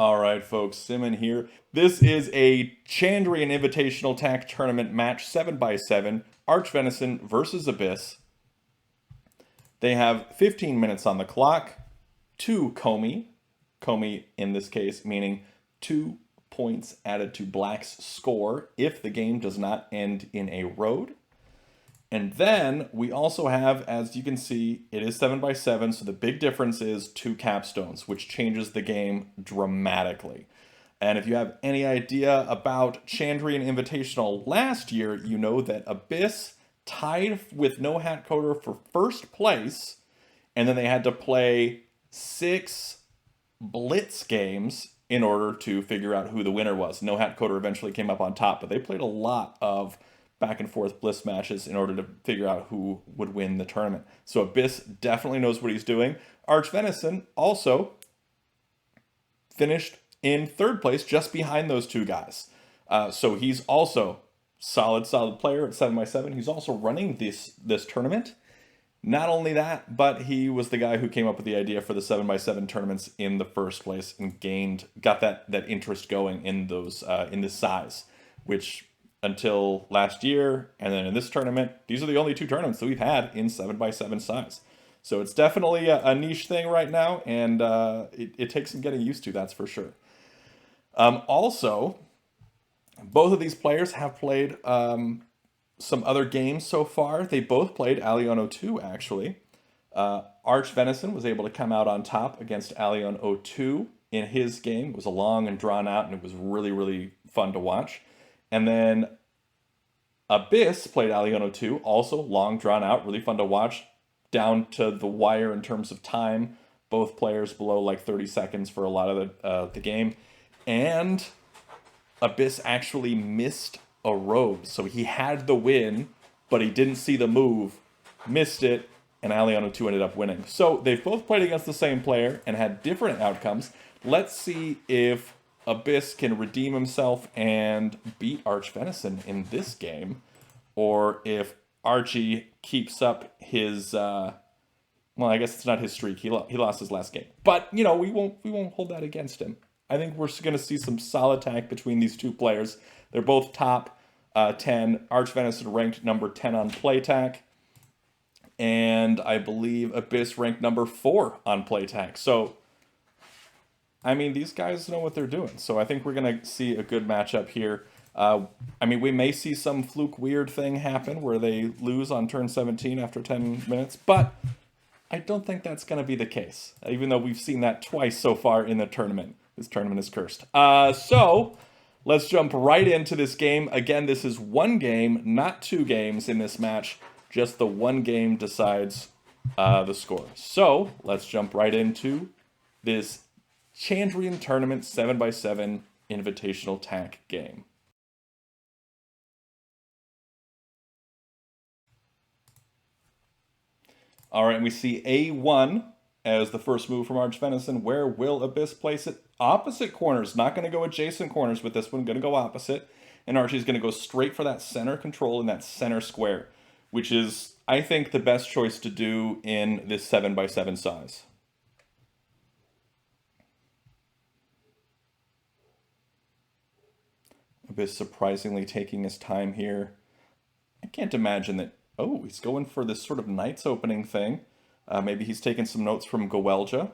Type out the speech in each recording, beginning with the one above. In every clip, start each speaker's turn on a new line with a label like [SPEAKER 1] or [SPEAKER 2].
[SPEAKER 1] All right, folks, Simon here. This is a Chandrian Invitational Tak Tournament match 7x7, archvenison versus Abyss. They have 15 minutes on the clock, 2 komi. Komi in this case meaning 2 points added to Black's score if the game does not end in a road. And then we also have, as you can see, it is 7x7, so the big difference is 2 capstones, which changes the game dramatically. And if you have any idea about Chandrian Invitational last year, you know that Abyss tied with NohatCoder for first place, and then they had to play 6 blitz games in order to figure out who the winner was. NohatCoder eventually came up on top, but they played a lot of back and forth bliss matches in order to figure out who would win the tournament. So Abyss definitely knows what he's doing. Archvenison also finished in 3rd place, just behind those 2 guys. So he's also solid player at 7x7. He's also running this tournament. Not only that, but he was the guy who came up with the idea for the 7x7 tournaments in the first place and got that interest going in those in this size, which until last year, and then in this tournament, these are the only 2 tournaments that we've had in 7x7 size. So it's definitely a niche thing right now, and it takes some getting used to, that's for sure. Also, both of these players have played some other games so far. They both played Allion 02, actually. Archvenison was able to come out on top against Allion 02 in his game. It was a long and drawn out, and it was really, really fun to watch. And then Abyss played Allion 02, also long, drawn out, really fun to watch, down to the wire in terms of time. Both players below like 30 seconds for a lot of the game. And Abyss actually missed a robe, so he had the win, but he didn't see the move, missed it, and Allion 02 ended up winning. So they've both played against the same player and had different outcomes. Let's see if Abyss can redeem himself and beat Archvenison in this game, or if Archie keeps up his well, I guess it's not his streak. He lost his last game, but you know we won't hold that against him. I think we're going to see some solid tag between these 2 players. They're both top 10. Archvenison ranked number 10 on PlayTag, and I believe Abyss ranked number 4 on PlayTag. So I mean, these guys know what they're doing, so I think we're going to see a good matchup here. I mean, we may see some fluke weird thing happen where they lose on turn 17 after 10 minutes, but I don't think that's going to be the case, even though we've seen that twice so far in the tournament. This tournament is cursed. So let's jump right into this game. Again, this is 1 game, not 2 games in this match. Just the 1 game decides the score. So let's jump right into this Chandrian Tournament 7x7 Invitational Tak game. All right, and we see A1 as the first move from Archvenison. Where will Abyss place it? Opposite corners, not going to go adjacent corners with this one, going to go opposite. And Archie's going to go straight for that center control in that center square, which is, I think, the best choice to do in this 7x7 size. Abyss surprisingly taking his time here. I can't imagine that... Oh, he's going for this sort of Knights opening thing. Maybe he's taken some notes from Goelja.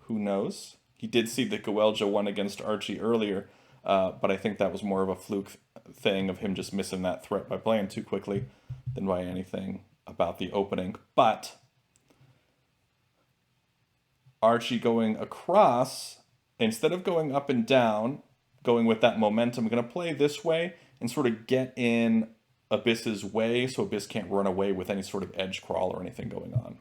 [SPEAKER 1] Who knows? He did see that Goelja won against Archie earlier, but I think that was more of a fluke thing of him just missing that threat by playing too quickly than by anything about the opening. But Archie going across, instead of going up and down, going with that momentum, I'm going to play this way and sort of get in Abyss's way so Abyss can't run away with any sort of edge crawl or anything going on.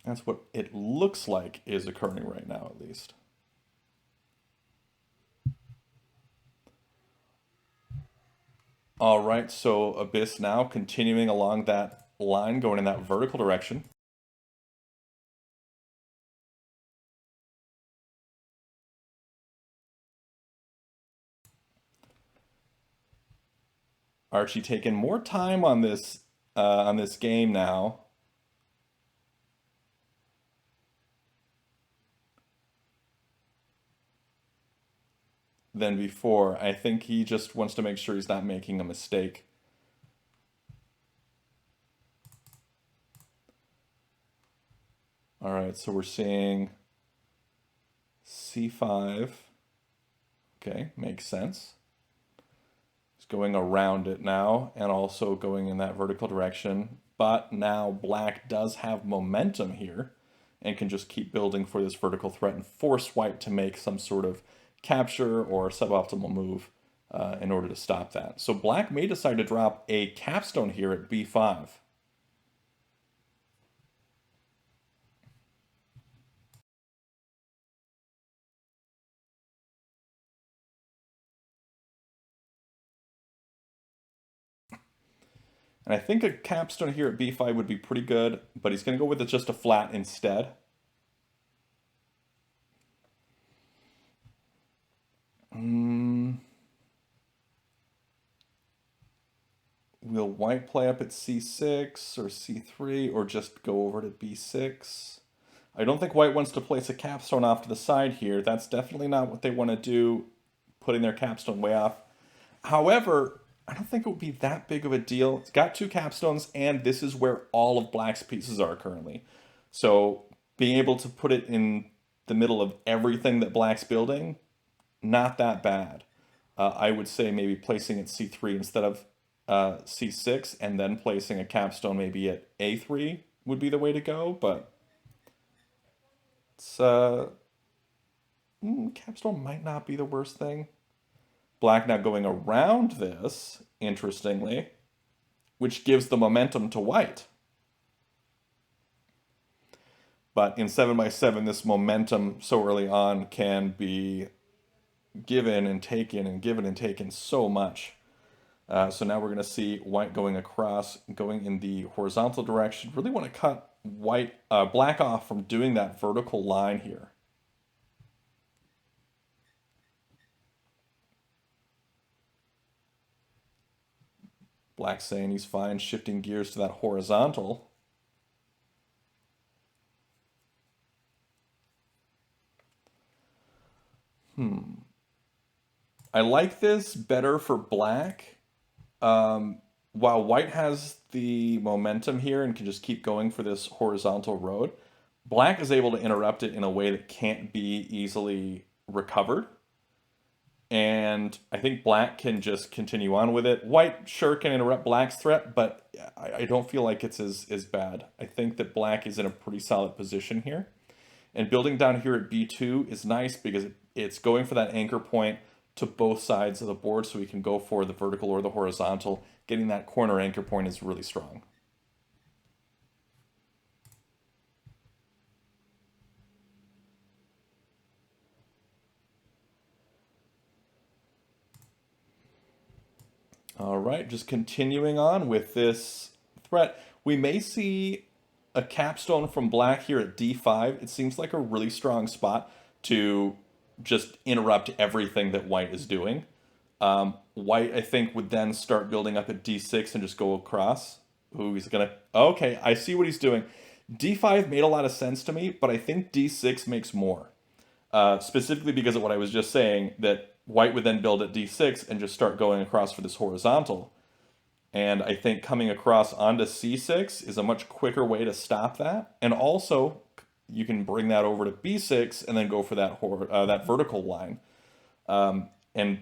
[SPEAKER 1] That's what it looks like is occurring right now, at least. All right, so Abyss now continuing along that line, going in that vertical direction. Archie taking more time on this game now. than before. I think he just wants to make sure he's not making a mistake. All right, so we're seeing c5. Okay, makes sense. He's going around it now and also going in that vertical direction. But now black does have momentum here and can just keep building for this vertical threat and force white to make some sort of capture or suboptimal move in order to stop that. So black may decide to drop a capstone here at b5. And I think a capstone here at b5 would be pretty good, but he's going to go with just a flat instead. Will white play up at c6 or c3 or just go over to b6? I don't think white wants to place a capstone off to the side here. That's definitely not what they want to do, putting their capstone way off. However, I don't think it would be that big of a deal. It's got two capstones, and this is where all of black's pieces are currently. So being able to put it in the middle of everything that black's building, not that bad. I would say maybe placing at c3 instead of c6, and then placing a capstone maybe at a3 would be the way to go, but it's capstone might not be the worst thing. Black now going around this, interestingly, which gives the momentum to white. But in 7x7, this momentum so early on can be given and taken and given and taken so much. So now we're going to see white going across, going in the horizontal direction. Really want to cut black off from doing that vertical line here. Black saying he's fine, shifting gears to that horizontal. I like this better for black. While white has the momentum here and can just keep going for this horizontal road, black is able to interrupt it in a way that can't be easily recovered. And I think black can just continue on with it. White sure can interrupt black's threat, but I don't feel like it's as bad. I think that black is in a pretty solid position here. And building down here at b2 is nice because it's going for that anchor point to both sides of the board, so we can go for the vertical or the horizontal. Getting that corner anchor point is really strong. All right, just continuing on with this threat. We may see a capstone from black here at d5. It seems like a really strong spot to just interrupt everything that white is doing. White, I think, would then start building up at d6 and just go across. Ooh, he's gonna... Okay, I see what he's doing. d5 made a lot of sense to me, but I think d6 makes more. Specifically because of what I was just saying, that white would then build at d6 and just start going across for this horizontal. And I think coming across onto c6 is a much quicker way to stop that. And also, you can bring that over to b6 and then go for that vertical line. And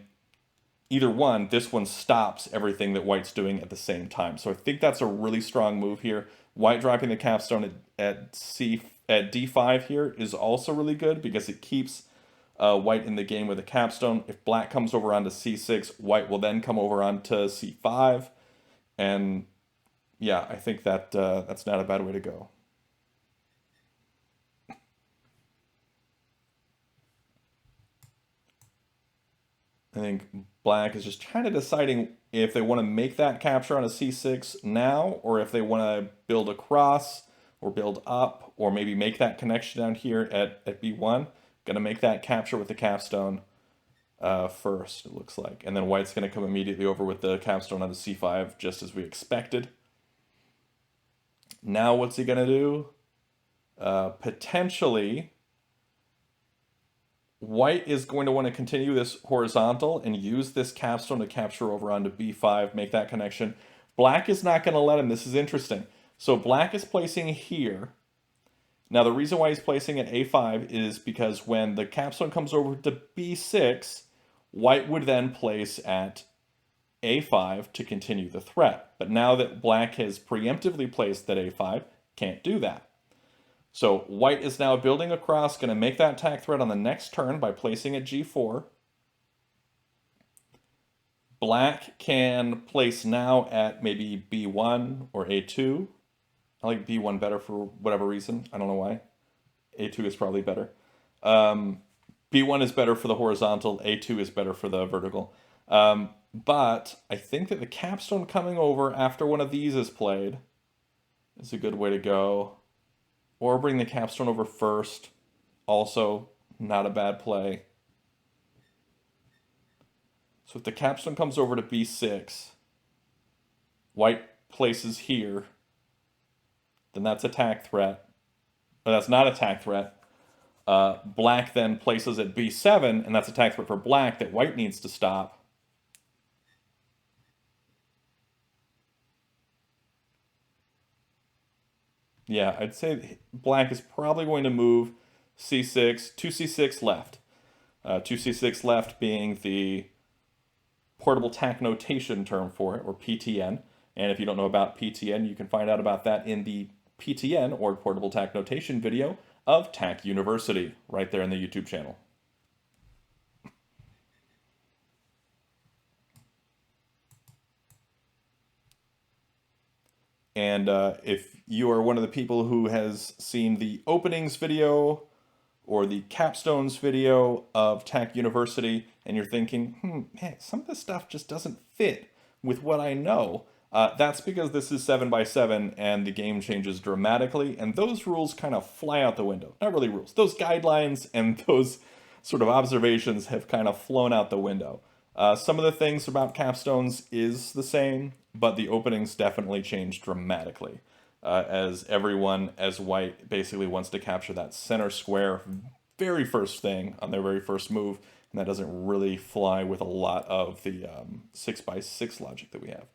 [SPEAKER 1] either one, this one stops everything that white's doing at the same time. So I think that's a really strong move here. White dropping the capstone at d5 here is also really good because it keeps white in the game with a capstone. If black comes over onto c6, white will then come over onto c5. And yeah, I think that that's not a bad way to go. I think black is just kind of deciding if they want to make that capture on a c6 now, or if they want to build across or build up, or maybe make that connection down here at b1. Gonna make that capture with the capstone first, it looks like. And then white's gonna come immediately over with the capstone on the c5, just as we expected. Now what's he gonna do? Potentially White is going to want to continue this horizontal and use this capstone to capture over onto b5, make that connection. Black is not going to let him. This is interesting. So black is placing here. Now the reason why he's placing at a5 is because when the capstone comes over to b6, white would then place at a5 to continue the threat. But now that black has preemptively placed at a5, can't do that. So white is now building across, going to make that attack threat on the next turn by placing at g4. Black can place now at maybe b1 or a2. I like b1 better for whatever reason. I don't know why. a2 is probably better. b1 is better for the horizontal. a2 is better for the vertical. But I think that the capstone coming over after one of these is played is a good way to go. Or bring the capstone over first. Also, not a bad play. So if the capstone comes over to b6, white places here, then that's attack threat. Or that's not attack threat. Black then places at b7, and that's attack threat for black that white needs to stop. Yeah, I'd say black is probably going to move c6, 2c6 left. 2c6 left being the portable tak notation term for it, or PTN. And if you don't know about PTN, you can find out about that in the PTN, or portable tak notation video of Tak University, right there in the YouTube channel. And if you are one of the people who has seen the openings video or the capstones video of Tak University, and you're thinking, man, some of this stuff just doesn't fit with what I know, that's because this is 7x7 and the game changes dramatically, and those rules kind of fly out the window. Not really rules. Those guidelines and those sort of observations have kind of flown out the window. Some of the things about capstones is the same, but the openings definitely change dramatically. As everyone as white basically wants to capture that center square very first thing on their very first move, and that doesn't really fly with a lot of the 6x6 logic that we have.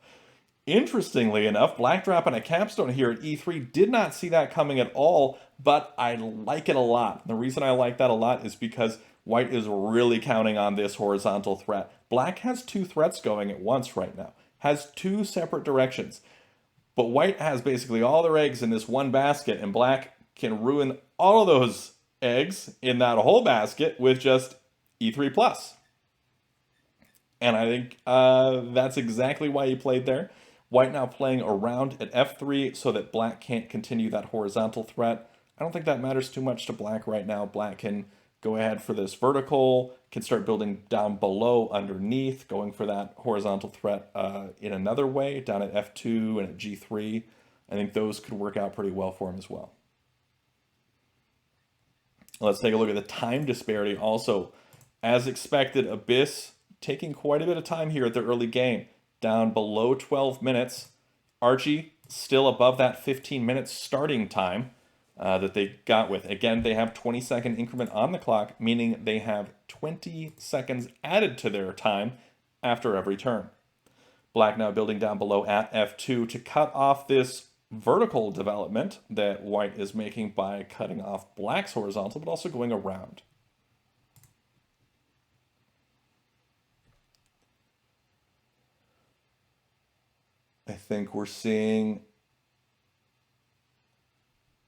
[SPEAKER 1] Interestingly enough, black dropping a capstone here at e3 did not see that coming at all, but I like it a lot. The reason I like that a lot is because white is really counting on this horizontal threat. Black has two threats going at once right now, has two separate directions. But white has basically all their eggs in this one basket, and black can ruin all of those eggs in that whole basket with just e3+. And I think that's exactly why he played there. White now playing around at f3 so that black can't continue that horizontal threat. I don't think that matters too much to black right now. Black can go ahead for this vertical, can start building down below underneath, going for that horizontal threat in another way, down at f2 and at g3. I think those could work out pretty well for him as well. Let's take a look at the time disparity also. As expected, Abyss taking quite a bit of time here at the early game, down below 12 minutes. Archie still above that 15 minutes starting time that they got with. Again, they have 20-second increment on the clock, meaning they have 20 seconds added to their time after every turn. Black now building down below at f2 to cut off this vertical development that white is making by cutting off black's horizontal, but also going around. I think we're seeing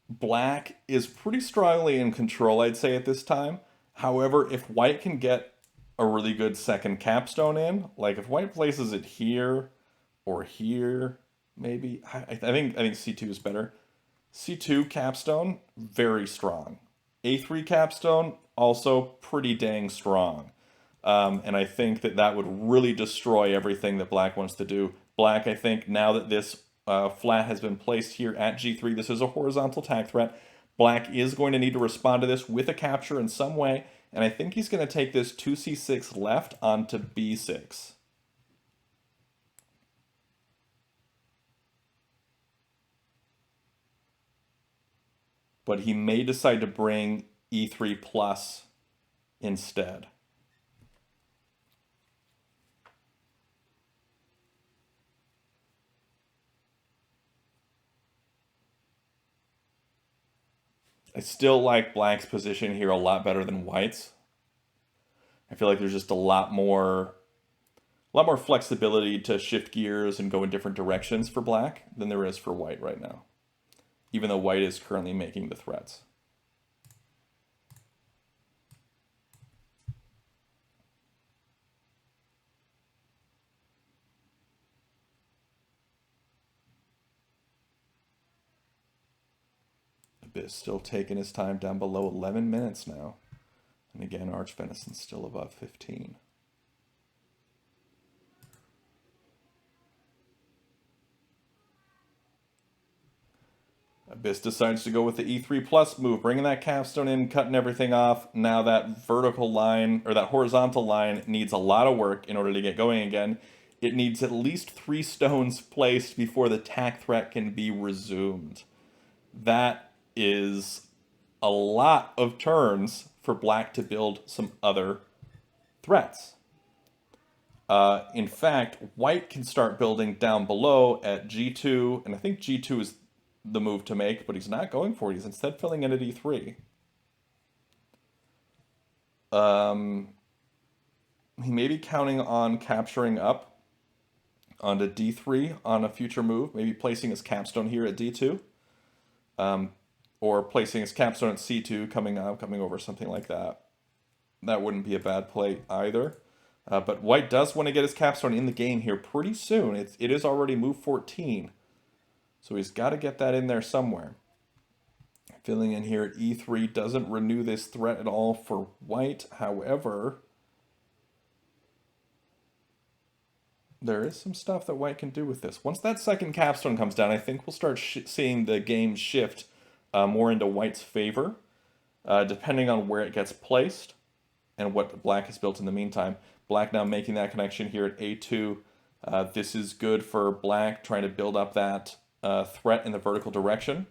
[SPEAKER 1] black is pretty strongly in control, I'd say, at this time. However, if white can get a really good second capstone in, like if white places it here or here, maybe, I think c2 is better. c2 capstone, very strong. a3 capstone, also pretty dang strong. And I think that that would really destroy everything that black wants to do. Black, I think, now that this flat has been placed here at g3, this is a horizontal tak threat. Black is going to need to respond to this with a capture in some way, and I think he's going to take this 2c6 left onto b6. But he may decide to bring e3+. instead. I still like black's position here a lot better than white's. I feel like there's just a lot more flexibility to shift gears and go in different directions for black than there is for white right now, even though white is currently making the threats. Abyss still taking his time, down below 11 minutes now. And again, archvenison's still above 15. Abyss decides to go with the E3 plus move, bringing that capstone in, cutting everything off. Now that vertical line, or that horizontal line, needs a lot of work in order to get going again. It needs at least 3 stones placed before the tack threat can be resumed. That is a lot of turns for black to build some other threats. In fact, white can start building down below at G2, and I think G2 is the move to make, but he's not going for it. He's instead filling in at E3. He may be counting on capturing up onto D3 on a future move, maybe placing his capstone here at D2. Or placing his capstone at C2, coming over, something like that. That wouldn't be a bad play either. But white does want to get his capstone in the game here pretty soon. It is already move 14. So he's got to get that in there somewhere. Filling in here at E3 doesn't renew this threat at all for white. However, there is some stuff that white can do with this. Once that second capstone comes down, I think we'll start seeing the game shift more into white's favor, depending on where it gets placed and what black has built in the meantime. Black now making that connection here at A2. This is good for black trying to build up that threat in the vertical direction.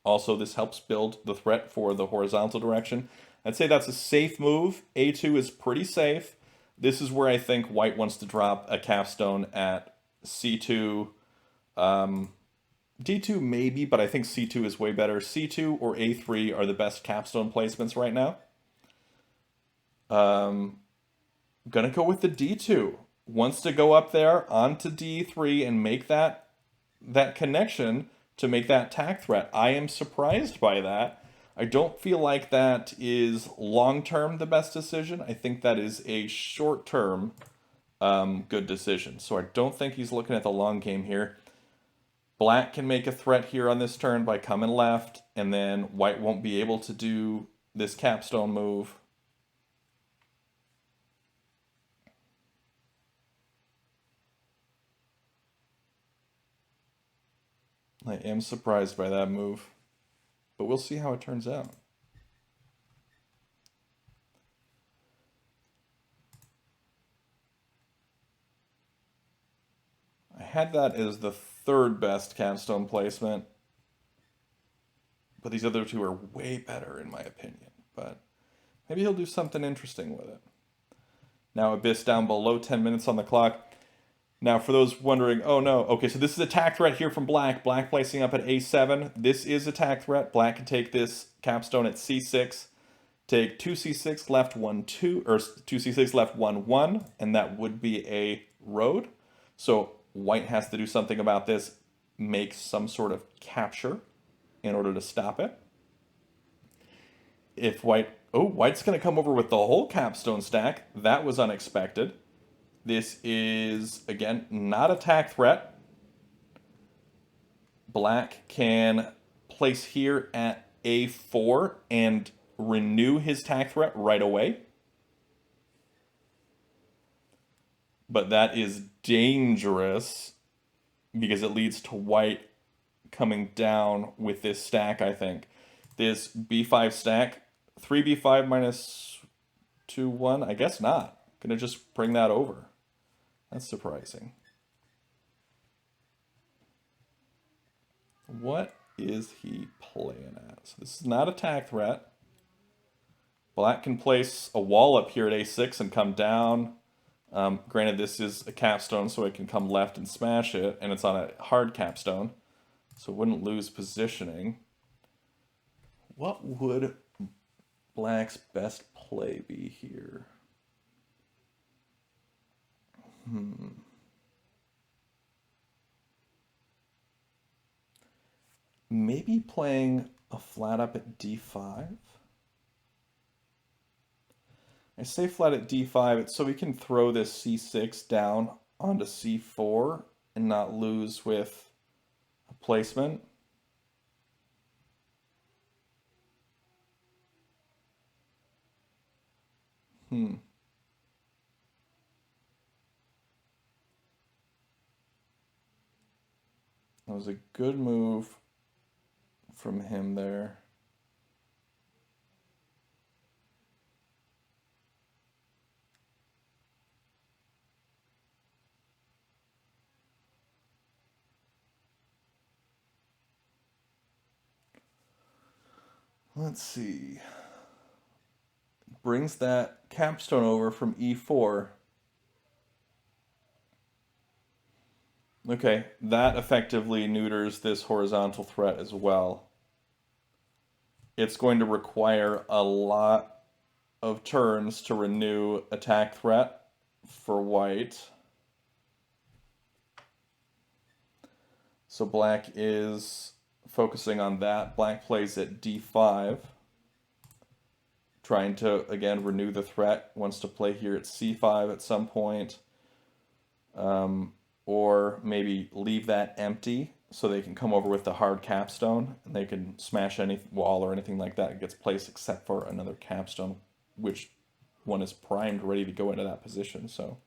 [SPEAKER 1] Also, this helps build the threat for the horizontal direction. I'd say that's a safe move. A2 is pretty safe. This is where I think white wants to drop a capstone at C2. D2 maybe, but I think C2 is way better. C2 or A3 are the best capstone placements right now. Gonna go with the D2. Wants to go up there onto D3 and make that connection to make that tack threat. I am surprised by that. I don't feel like that is long-term the best decision. I think that is a short-term good decision. So I don't think he's looking at the long game here. Black can make a threat here on this turn by coming left, and then white won't be able to do this capstone move. I am surprised by that move, but we'll see how it turns out. I had that as the third best capstone placement, but these other two are way better in my opinion, but maybe he'll do something interesting with it. Now Abyss down below 10 minutes on the clock. Now, for those wondering, oh no, okay, so this is a tack threat here from black. Black placing up at A7. This is a tack threat. Black can take this capstone at C6, take 2C6 left 1 2, or 2C6 left 1 1, and that would be a road. So white has to do something about this, make some sort of capture in order to stop it. If white's going to come over with the whole capstone stack. That was unexpected. This is, again, not a tack threat. Black can place here at A4 and renew his tack threat right away. But that is dangerous because it leads to white coming down with this stack, I think. This B5 stack, 3B5 minus 2, 1, I guess not. Gonna just bring that over. That's surprising. What is he playing at? So this is not a tack threat. Black can place a wall up here at a6 and come down. Granted, this is a capstone, so it can come left and smash it, and it's on a hard capstone, so it wouldn't lose positioning. What would Black's best play be here? Maybe playing a flat up at d5. I say flat at d5 so we can throw this c6 down onto c4 and not lose with a placement. That was a good move from him there. Let's see. Brings that capstone over from e4. Okay, that effectively neuters this horizontal threat as well. It's going to require a lot of turns to renew attack threat for white. So black is focusing on that. Black plays at d5, trying to, again, renew the threat. Wants to play here at c5 at some point. Or maybe leave that empty so they can come over with the hard capstone and they can smash any wall or anything like that. It gets placed except for another capstone, which one is primed, ready to go into that position. So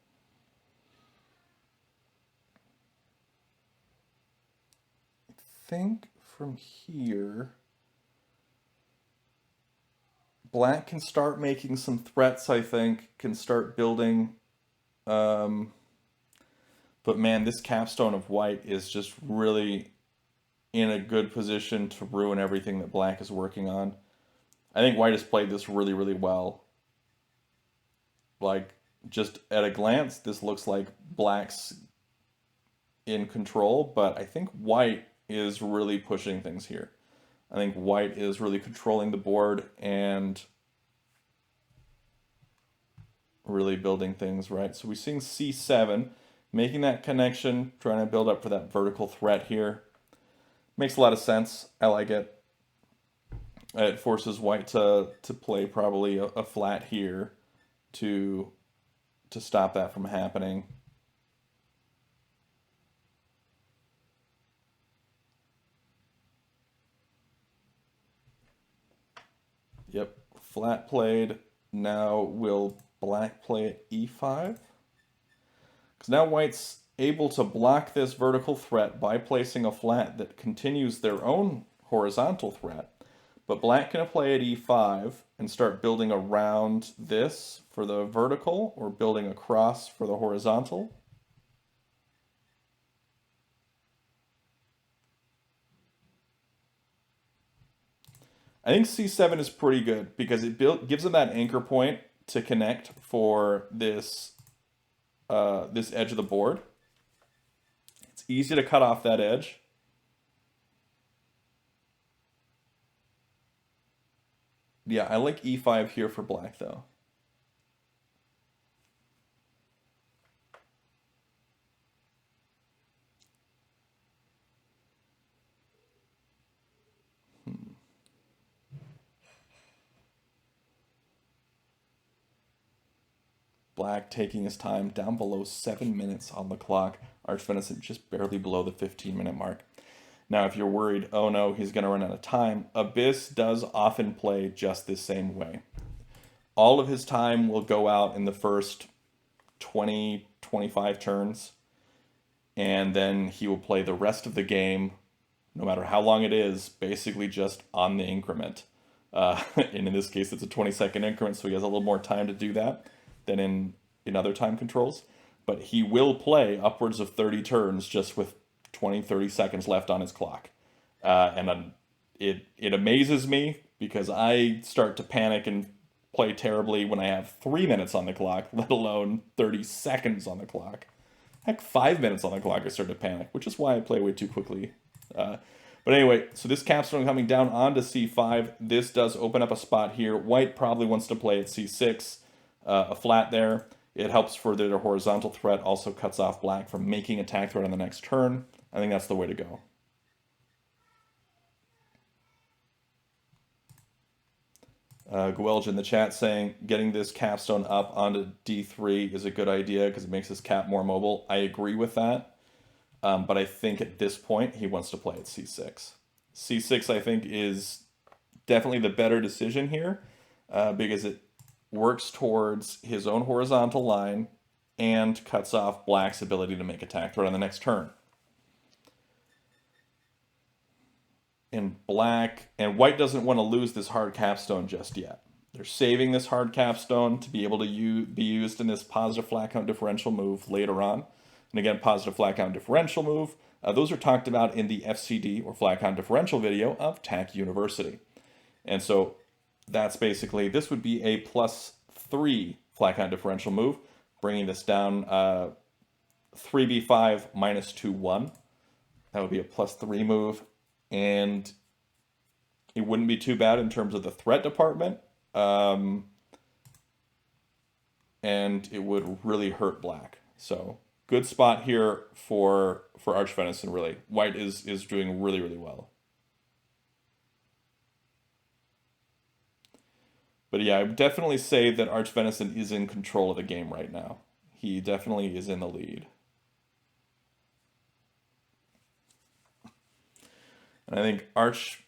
[SPEAKER 1] I think from here, black can start making some threats, I think, can start building. But man, this capstone of white is just really in a good position to ruin everything that black is working on. I think white has played this really, really well. Like, just at a glance, this looks like black's in control, but I think white is really pushing things here. I think white is really controlling the board and really building things, right? So we're seeing c7, making that connection, trying to build up for that vertical threat here. Makes a lot of sense. I like it. It forces white to play probably a flat here to stop that from happening. Yep, flat played. Now will black play at e5? Because now white's able to block this vertical threat by placing a flat that continues their own horizontal threat. But black can play at e5 and start building around this for the vertical or building across for the horizontal. I think c7 is pretty good because it gives them that anchor point to connect for this this edge of the board. It's easy to cut off that edge. Yeah, I like e5 here for black though. Black taking his time, down below 7 minutes on the clock. Archvenison just barely below the 15-minute mark. Now, if you're worried, oh no, he's going to run out of time, Abyss does often play just the same way. All of his time will go out in the first 20, 25 turns, and then he will play the rest of the game, no matter how long it is, basically just on the increment. And in this case, it's a 20-second increment, so he has a little more time to do that than in other time controls. But he will play upwards of 30 turns just with 20, 30 seconds left on his clock. And it amazes me because I start to panic and play terribly when I have 3 minutes on the clock, let alone 30 seconds on the clock. Heck, 5 minutes on the clock, I start to panic, which is why I play way too quickly. But anyway, so this capstone coming down onto c5. This does open up a spot here. White probably wants to play at c6, a flat there. It helps further their horizontal threat, also cuts off black from making attack threat on the next turn. I think that's the way to go. Guelge in the chat saying getting this capstone up onto d3 is a good idea because it makes his cap more mobile. I agree with that. But I think at this point, he wants to play at c6. c6, I think, is definitely the better decision here because it works towards his own horizontal line and cuts off black's ability to make attack threat on the next turn. And white doesn't want to lose this hard capstone just yet. They're saving this hard capstone to be able to be used in this positive flat count differential move later on. And again, positive flat count differential move. Those are talked about in the FCD or flat count differential video of Tak University. And so that's basically, this would be a +3 flat count differential move, bringing this down 3b5 minus 2-1. That would be a +3 move. And it wouldn't be too bad in terms of the threat department. And it would really hurt black. So good spot here for archvenison, really. White is doing really, really well. But yeah, I would definitely say that archvenison is in control of the game right now. He definitely is in the lead. And I think Arch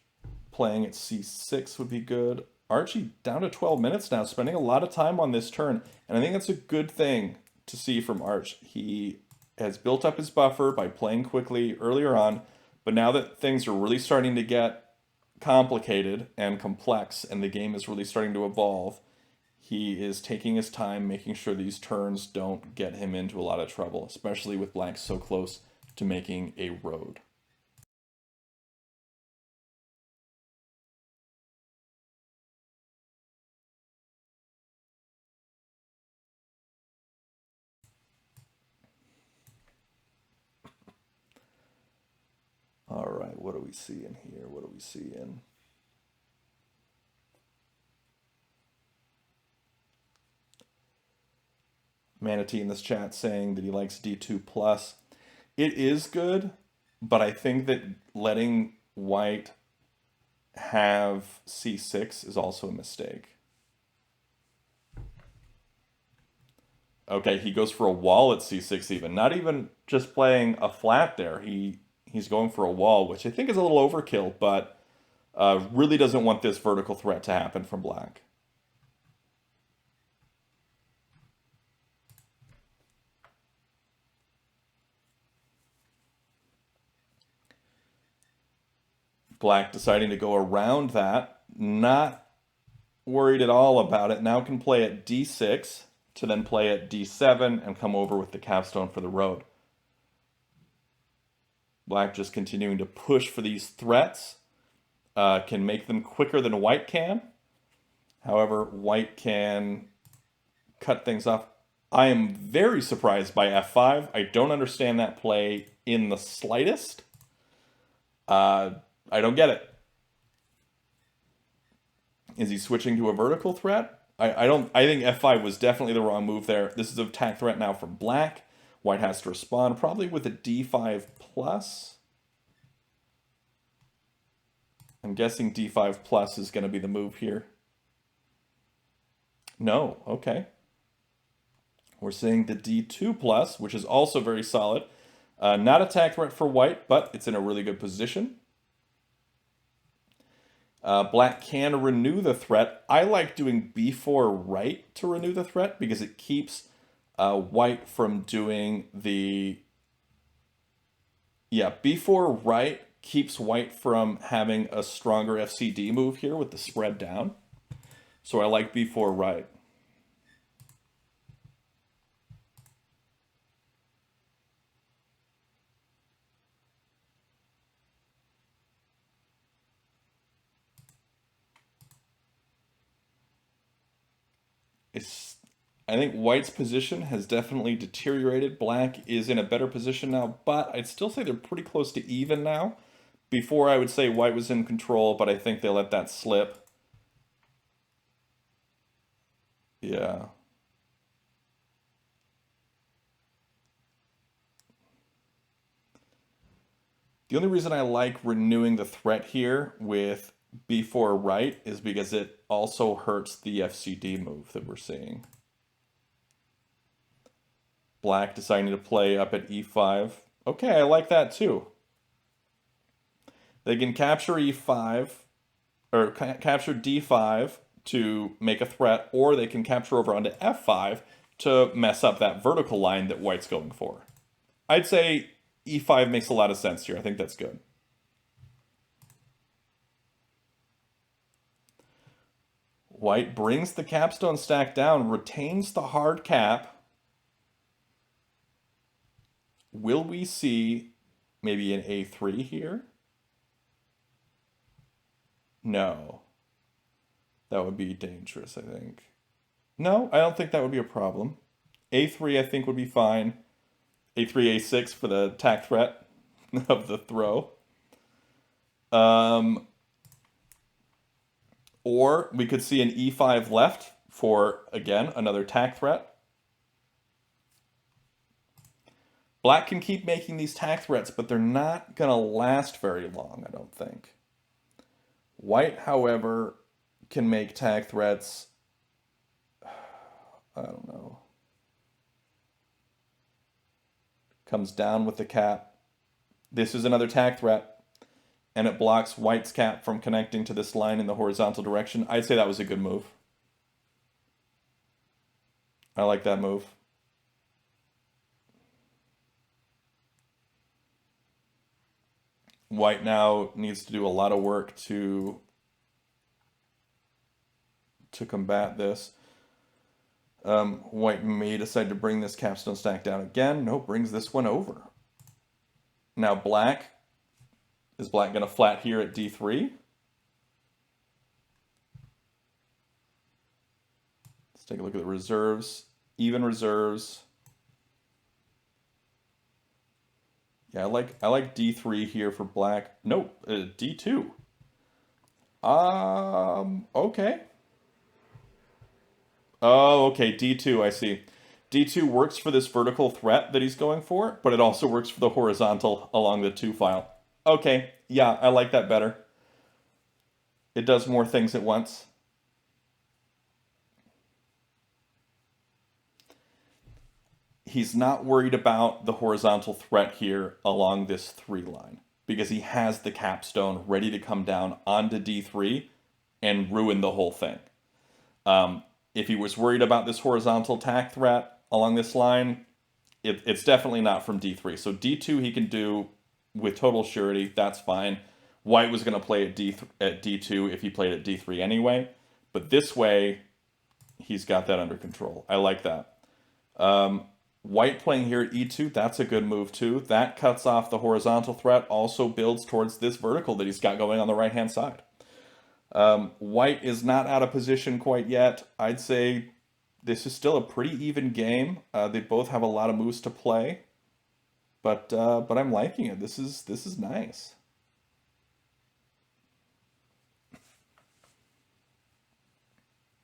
[SPEAKER 1] playing at c6 would be good. Archie down to 12 minutes now, spending a lot of time on this turn. And I think that's a good thing to see from Arch. He has built up his buffer by playing quickly earlier on, but now that things are really starting to get complicated and complex and the game is really starting to evolve, he is taking his time, making sure these turns don't get him into a lot of trouble, especially with black so close to making a road. All right, what do we see in here? What do we see in? Manatee in this chat saying that he likes d2+. It is good, but I think that letting white have c6 is also a mistake. Okay, he goes for a wall at c6 even. Not even just playing a flat there. He's going for a wall, which I think is a little overkill, but really doesn't want this vertical threat to happen from black. Black deciding to go around that, not worried at all about it. Now can play at d6 to then play at d7 and come over with the capstone for the road. Black just continuing to push for these threats. Can make them quicker than white can. However, white can cut things off. I am very surprised by f5. I don't understand that play in the slightest. I don't get it. Is he switching to a vertical threat? I think f5 was definitely the wrong move there. This is a attack threat now from black. White has to respond, probably with a d5+. I'm guessing d5+ is going to be the move here. No, okay. We're seeing the d2+, which is also very solid. Not attack threat for white, but it's in a really good position. Black can renew the threat. I like doing b4 right to renew the threat because it keeps white from doing the... Yeah, b4 right keeps white from having a stronger FCD move here with the spread down. So I like b4 right. I think white's position has definitely deteriorated. Black is in a better position now, but I'd still say they're pretty close to even now. Before I would say white was in control, but I think they let that slip. Yeah. The only reason I like renewing the threat here with b4 right is because it also hurts the FCD move that we're seeing. Black deciding to play up at e5. Okay, I like that too. They can capture e5, or capture d5 to make a threat, or they can capture over onto f5 to mess up that vertical line that white's going for. I'd say e5 makes a lot of sense here. I think that's good. White brings the capstone stack down, retains the hard cap. Will we see maybe an a3 here? No. That would be dangerous, I think. No, I don't think that would be a problem. a3 I think would be fine. a3, a6 for the attack threat of the throw. Or we could see an e5 left for, again, another tack threat. Black can keep making these tack threats, but they're not going to last very long, I don't think. White, however, can make tack threats. I don't know. Comes down with the cap. This is another tack threat, and it blocks white's cap from connecting to this line in the horizontal direction. I'd say that was a good move. I like that move. White now needs to do a lot of work to combat this. White may decide to bring this capstone stack down again. Nope, brings this one over. Now black, is black going to flat here at d3? Let's take a look at the reserves. Even reserves. Yeah, I like d3 here for black. Nope, d2. Okay. Oh, okay, d2, I see. d2 works for this vertical threat that he's going for, but it also works for the horizontal along the 2 file. Okay, yeah, I like that better. It does more things at once. He's not worried about the horizontal threat here along this 3 line because he has the capstone ready to come down onto d3 and ruin the whole thing. If he was worried about this horizontal tack threat along this line, it's definitely not from d3. So d2 he can do with total surety, that's fine. White was going to play at d2 if he played at d3 anyway, but this way he's got that under control. I like that. White playing here at e2, that's a good move too. That cuts off the horizontal threat, also builds towards this vertical that he's got going on the right-hand side. White is not out of position quite yet. I'd say this is still a pretty even game. They both have a lot of moves to play, but I'm liking it. This is nice.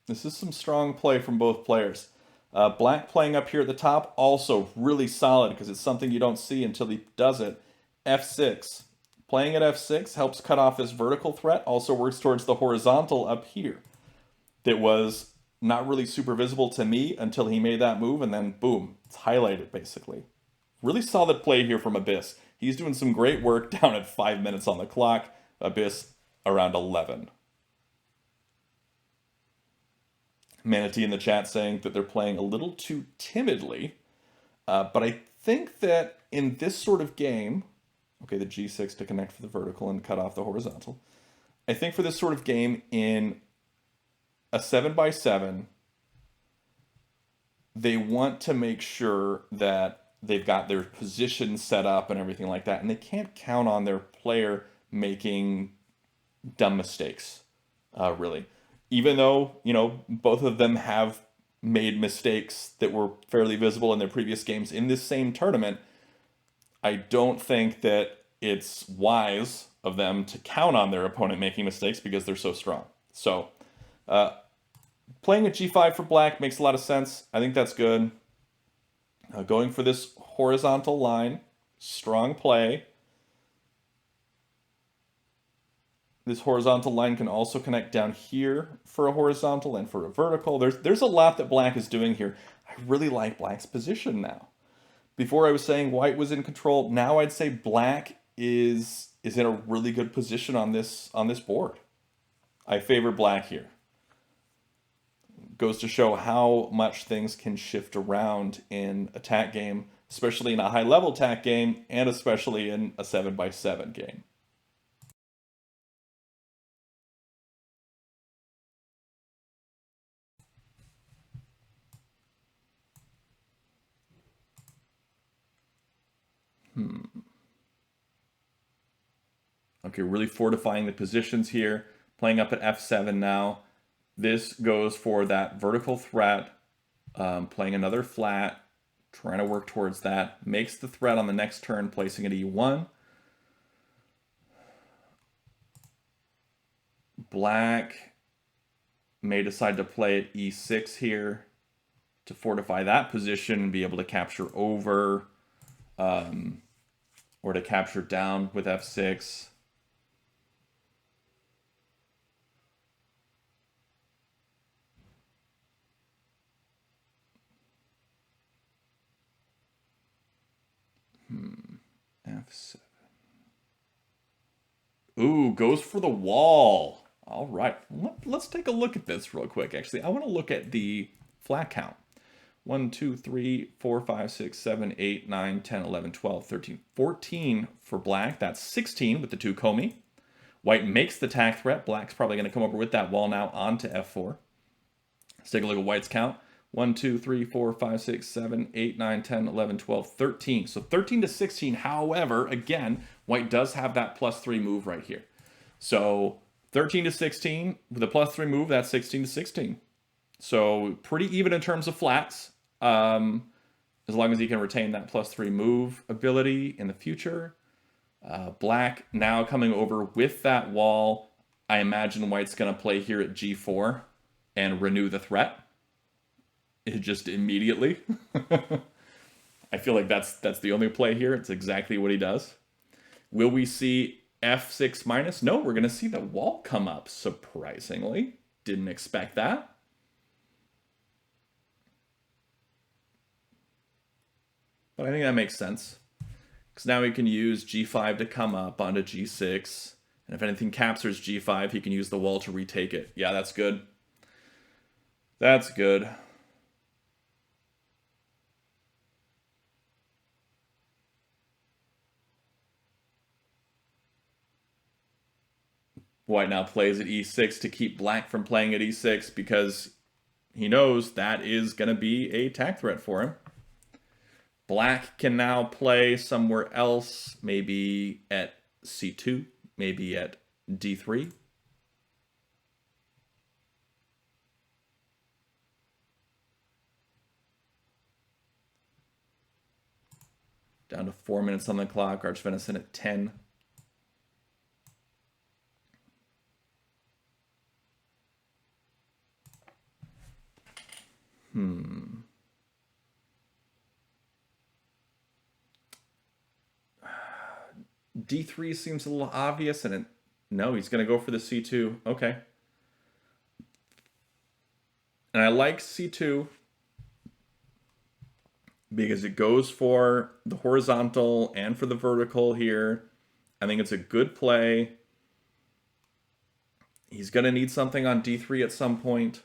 [SPEAKER 1] This is some strong play from both players. Black playing up here at the top, also really solid because it's something you don't see until he does it. f6. Playing at f6 helps cut off this vertical threat, also works towards the horizontal up here. That was not really super visible to me until he made that move, and then boom, it's highlighted basically. Really solid play here from Abyss. He's doing some great work down at 5 minutes on the clock. Abyss around 11. Manatee in the chat saying that they're playing a little too timidly. But I think that in this sort of game, okay, the g6 to connect for the vertical and cut off the horizontal. I think for this sort of game in a 7x7, they want to make sure that they've got their position set up and everything like that, and they can't count on their player making dumb mistakes, really. Even though, both of them have made mistakes that were fairly visible in their previous games in this same tournament, I don't think that it's wise of them to count on their opponent making mistakes because they're so strong. So, playing at g5 for black makes a lot of sense. I think that's good. Going for this horizontal line, strong play. This horizontal line can also connect down here for a horizontal and for a vertical. There's a lot that black is doing here. I really like black's position now. Before I was saying white was in control. Now I'd say black is in a really good position on this board. I favor black here. Goes to show how much things can shift around in a tak game, especially in a high-level tak game, and especially in a 7x7 game. Okay, really fortifying the positions here. Playing up at f7 now. This goes for that vertical threat. Playing another flat. Trying to work towards that. Makes the threat on the next turn, placing at e1. Black may decide to play at e6 here to fortify that position and be able to capture over, or to capture down with f6. F7. Ooh, goes for the wall. All right, let's take a look at this real quick. Actually, I want to look at the flat count. 1, 2, 3, 4, 5, 6, 7, 8, 9, 10, 11, 12, 13, 14 for black. That's 16 with the 2 komi. White makes the tak threat. Black's probably going to come over with that wall now onto f4. Let's take a look at white's count. 1, 2, 3, 4, 5, 6, 7, 8, 9, 10, 11, 12, 13. So 13 to 16. However, again, white does have that +3 move right here. So 13 to 16 with a +3 move, that's 16 to 16. So pretty even in terms of flats, as long as he can retain that +3 move ability in the future. Black now coming over with that wall. I imagine white's going to play here at g4 and renew the threat. Just immediately. I feel like that's the only play here. It's exactly what he does. Will we see f6 minus? No, we're going to see the wall come up, surprisingly. Didn't expect that. But I think that makes sense. Because now he can use g5 to come up onto g6. And if anything captures g5, he can use the wall to retake it. Yeah, that's good. That's good. White now plays at e6 to keep black from playing at e6 because he knows that is going to be a tak threat for him. Black can now play somewhere else, maybe at c2, maybe at d3. Down to 4 minutes on the clock, archvenison at 10. D3 seems a little obvious, and no, he's going to go for the C2. Okay. And I like C2 because it goes for the horizontal and for the vertical here. I think it's a good play. He's going to need something on D3 at some point.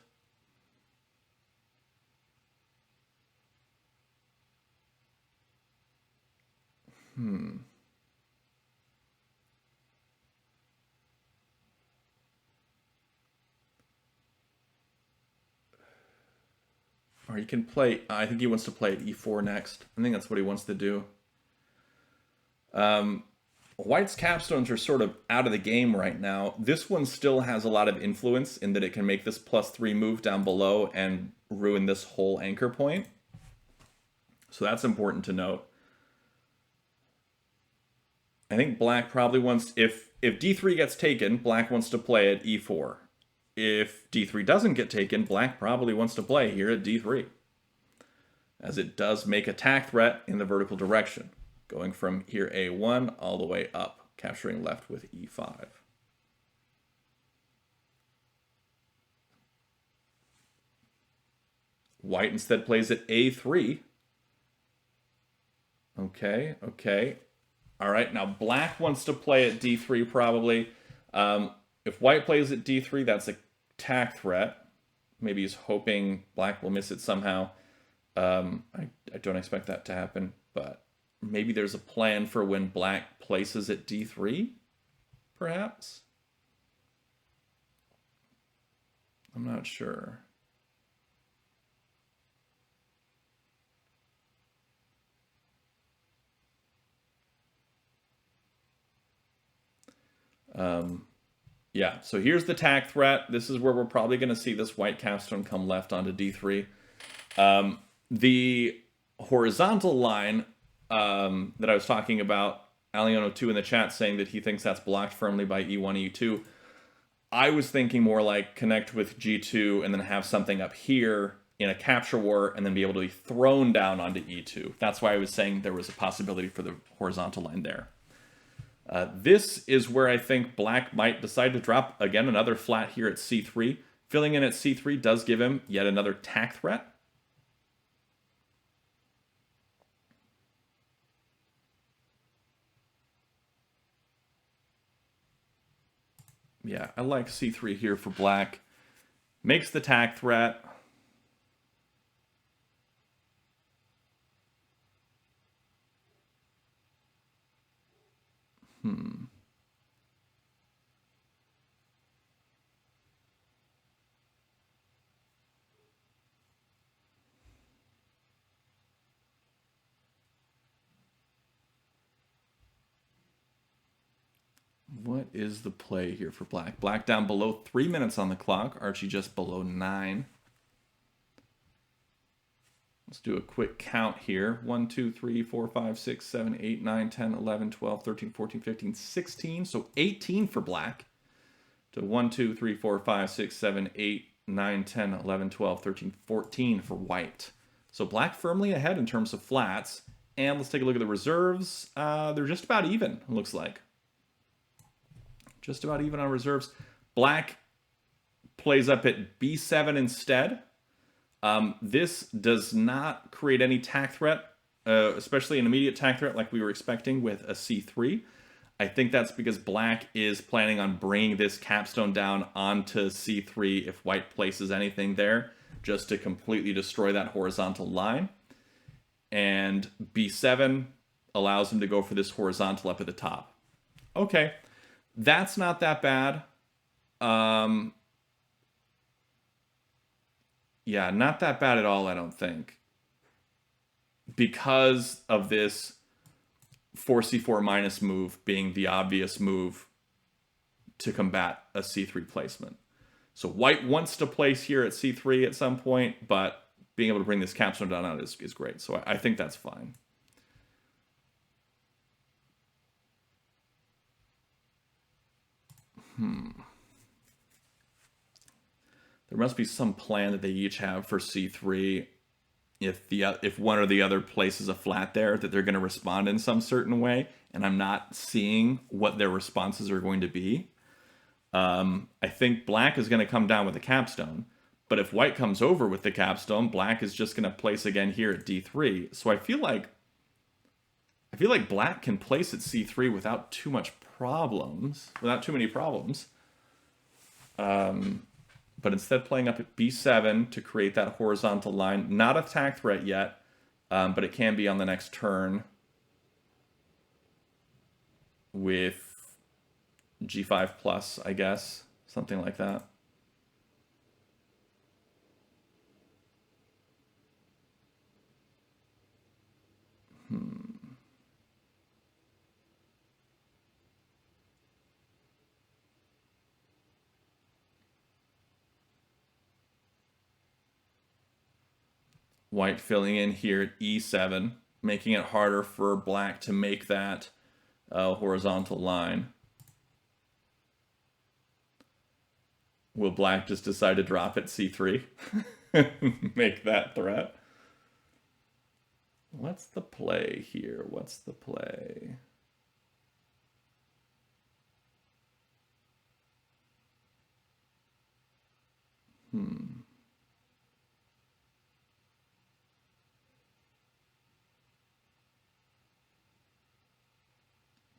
[SPEAKER 1] Or he can play, I think he wants to play at e4 next. I think that's what he wants to do. White's capstones are sort of out of the game right now. This one still has a lot of influence in that it can make this +3 move down below and ruin this whole anchor point. So that's important to note. I think black probably wants, if d3 gets taken, black wants to play at e4. If d3 doesn't get taken, black probably wants to play here at d3, as it does make a tack threat in the vertical direction, going from here a1 all the way up, capturing left with e5. White instead plays at a3. Okay, okay. All right, now black wants to play at d3 probably. If white plays at d3, that's a tack threat. Maybe he's hoping black will miss it somehow. I don't expect that to happen, but maybe there's a plan for when black places at d3, perhaps? I'm not sure. Yeah, so here's the tack threat. This is where we're probably going to see this white capstone come left onto d3. The horizontal line that I was talking about, Aliono2 in the chat saying that he thinks that's blocked firmly by e1, e2. I was thinking more like connect with g2 and then have something up here in a capture war and then be able to be thrown down onto e2. That's why I was saying there was a possibility for the horizontal line there. This is where I think black might decide to drop, again, another flat here at c3. Filling in at c3 does give him yet another tack threat. Yeah, I like c3 here for black. Makes the tack threat. What is the play here for black? Black down below 3 minutes on the clock. Archie just below 9. Let's do a quick count here. 1, 2, 3, 4, 5, 6, 7, 8, 9, 10, 11, 12, 13, 14, 15, 16. So 18 for black. To 1, 2, 3, 4, 5, 6, 7, 8, 9, 10, 11, 12, 13, 14 for white. So black firmly ahead in terms of flats. And let's take a look at the reserves. They're just about even, it looks like. Just about even on reserves. Black plays up at b7 instead. This does not create any tack threat, especially an immediate tack threat like we were expecting with a c3. I think that's because black is planning on bringing this capstone down onto c3 if white places anything there, just to completely destroy that horizontal line. And b7 allows him to go for this horizontal up at the top. Okay. That's not that bad. Yeah, not that bad at all, I don't think. Because of this 4c4 minus move being the obvious move to combat a c3 placement. So white wants to place here at c3 at some point, but being able to bring this capstone down out is great. So I think that's fine. There must be some plan that they each have for c3 if one or the other places a flat there, that they're going to respond in some certain way, and I'm not seeing what their responses are going to be. I think black is going to come down with a capstone, but if white comes over with the capstone, black is just going to place again here at d3. So I feel like black can place at c3 without too much problems, without too many problems. But instead playing up at b7 to create that horizontal line. Not a tack threat yet, but it can be on the next turn with g5 plus, I guess. Something like that. White filling in here at e7, making it harder for black to make that horizontal line. Will black just decide to drop at c3? Make that threat? What's the play here? What's the play?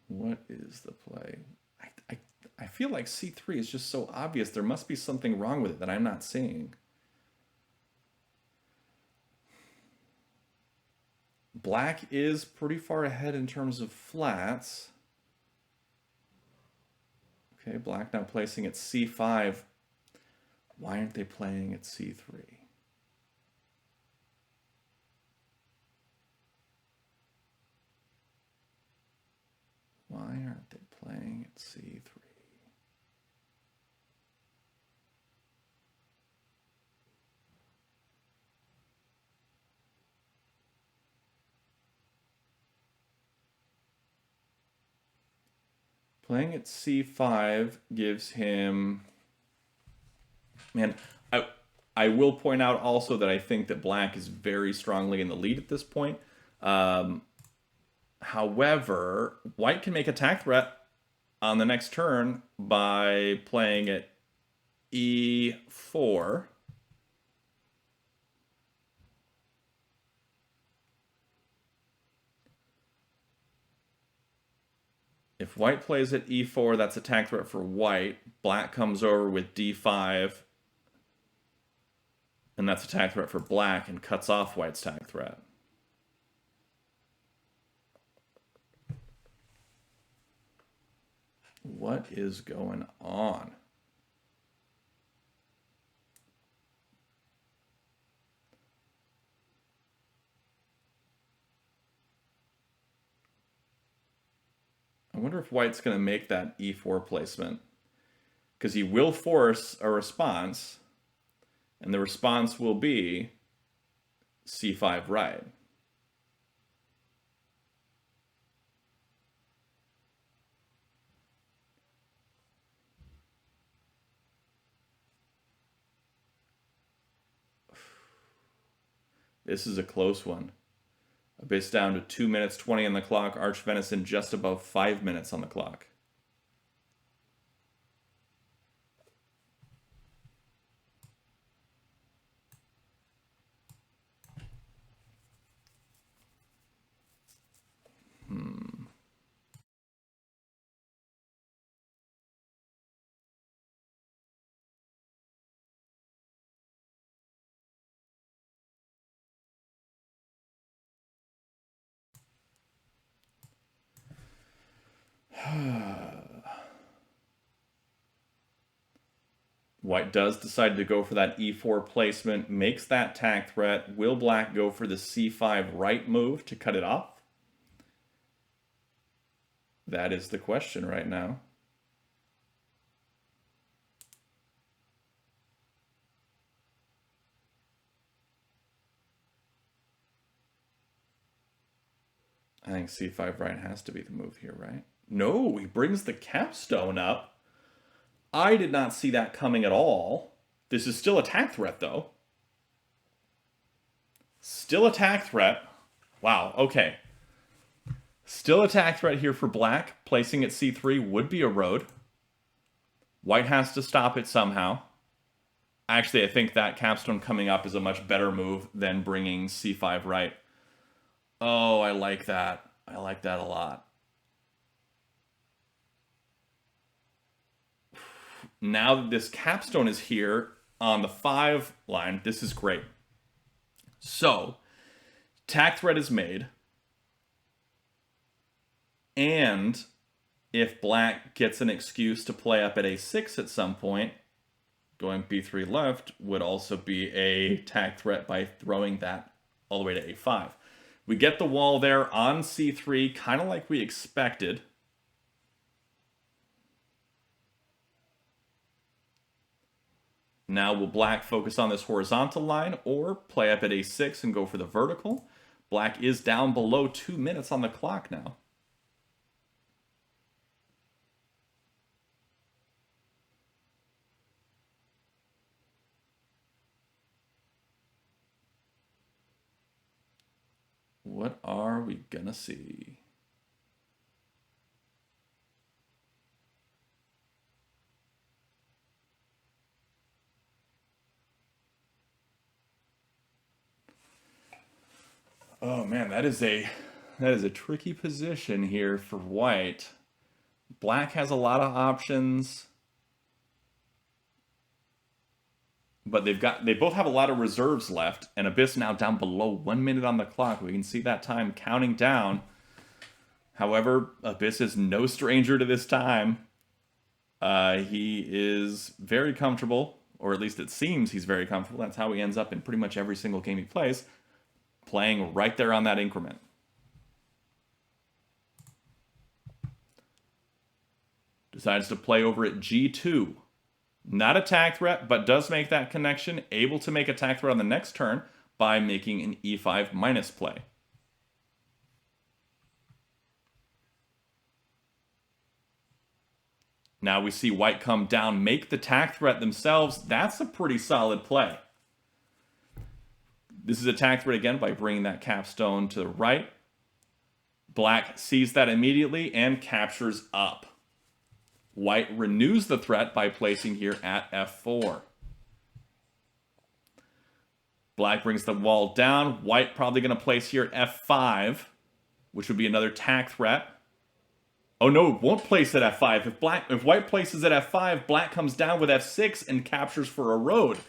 [SPEAKER 1] What is the play? I feel like c3 is just so obvious. There must be something wrong with it that I'm not seeing. Black is pretty far ahead in terms of flats. Okay, black now placing at c5. Why aren't they playing at c3? Why aren't they playing at c3? Playing at c5 gives him... Man, I will point out also that I think that black is very strongly in the lead at this point. However, white can make attack threat on the next turn by playing at e4. If white plays at e4, that's attack threat for white. Black comes over with d5, and that's attack threat for black and cuts off white's attack threat. What is going on? I wonder if white's going to make that e4 placement, because he will force a response, and the response will be c5 right. This is a close one. Abyss down to 2 minutes 20 on the clock. Archvenison just above 5 minutes on the clock. White does decide to go for that e4 placement, makes that attack threat. Will black go for the c5 right move to cut it off? That is the question right now. I think c5 right has to be the move here, right? No, he brings the capstone up. I did not see that coming at all. This is still attack threat, though. Still attack threat. Wow, okay. Still attack threat here for black. Placing at c3 would be a road. White has to stop it somehow. Actually, I think that capstone coming up is a much better move than bringing c5 right. Oh, I like that. I like that a lot. Now that this capstone is here on the 5 line, this is great. So, attack threat is made. And if black gets an excuse to play up at a6 at some point, going b3 left would also be a attack threat by throwing that all the way to a5. We get the wall there on c3, kind of like we expected. Now will black focus on this horizontal line or play up at a6 and go for the vertical? Black is down below 2 minutes on the clock now. What are we gonna see? Oh man, that is a tricky position here for white. Black has a lot of options, but they both have a lot of reserves left, and Abyss now down below 1 minute on the clock. We can see that time counting down. However, Abyss is no stranger to this time. He is very comfortable, or at least it seems he's very comfortable. That's how he ends up in pretty much every single game he plays, playing right there on that increment. Decides to play over at G2. Not a tag threat, but does make that connection. Able to make a tag threat on the next turn by making an E5 minus play. Now we see white come down, make the tag threat themselves. That's a pretty solid play. This is a tag threat again by bringing that capstone to the right. Black sees that immediately and captures up. White renews the threat by placing here at F4. Black brings the wall down. White probably going to place here at F5, which would be another tag threat. Oh no, it won't place at F5. If white places at F5, black comes down with F6 and captures for a road.